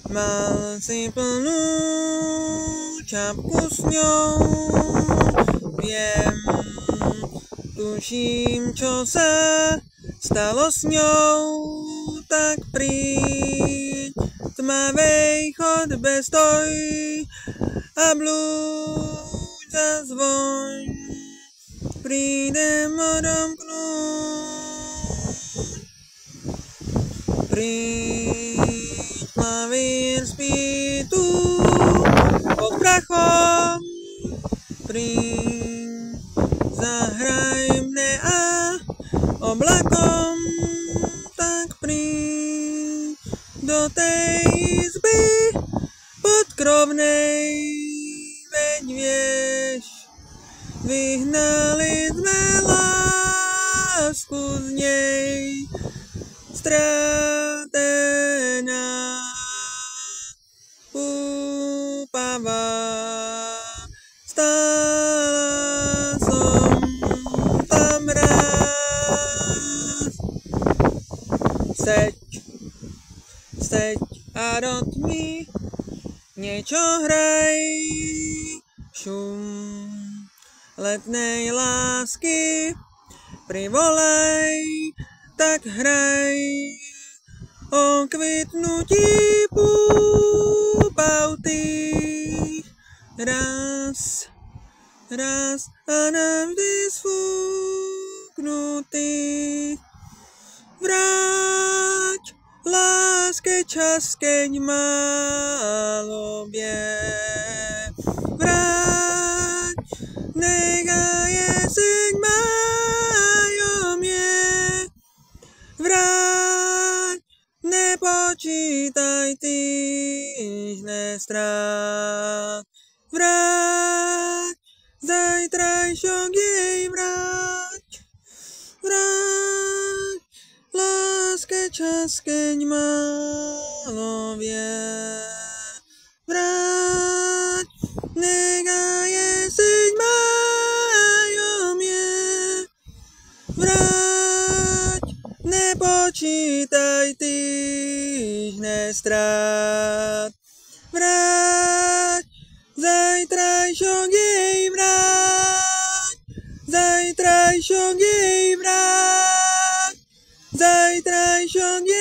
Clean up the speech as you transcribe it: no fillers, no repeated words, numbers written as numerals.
Mal si plnú čapku s ňou, viem, tuším, čo sa stalo s ňou, tak príď tmavej chodbe stoj a blúď zazvoň, prídem odomknúť. Príď, klavír spí tu pod prachom, príď, zahraj mne a oblakom, tak príď do tej izby podkrovnej, veď vieš, vyhnali sme lásku z nej, stratená úpava, stála som tam raz. Seď a do tmy niečo hraj, šum letnej lásky privolaj, tak hraj o kvitnutí púpav tých raz a navždy sfúknutých. Vráť láske čas, keď málo vie. Vráť, nechaj jeseň májom je. Vráť, nepočítaj týždne strát. Vráť, zajtrajšok jej vráť. Vráť, láske čas, keď málo vie. Vráť, nechaj jeseň májom je. Vráť, nepočítaj týždne strát. Vráť, zajtrajšok jej vráť. Zajtrajšok jej vráť. Zajtrajšok jej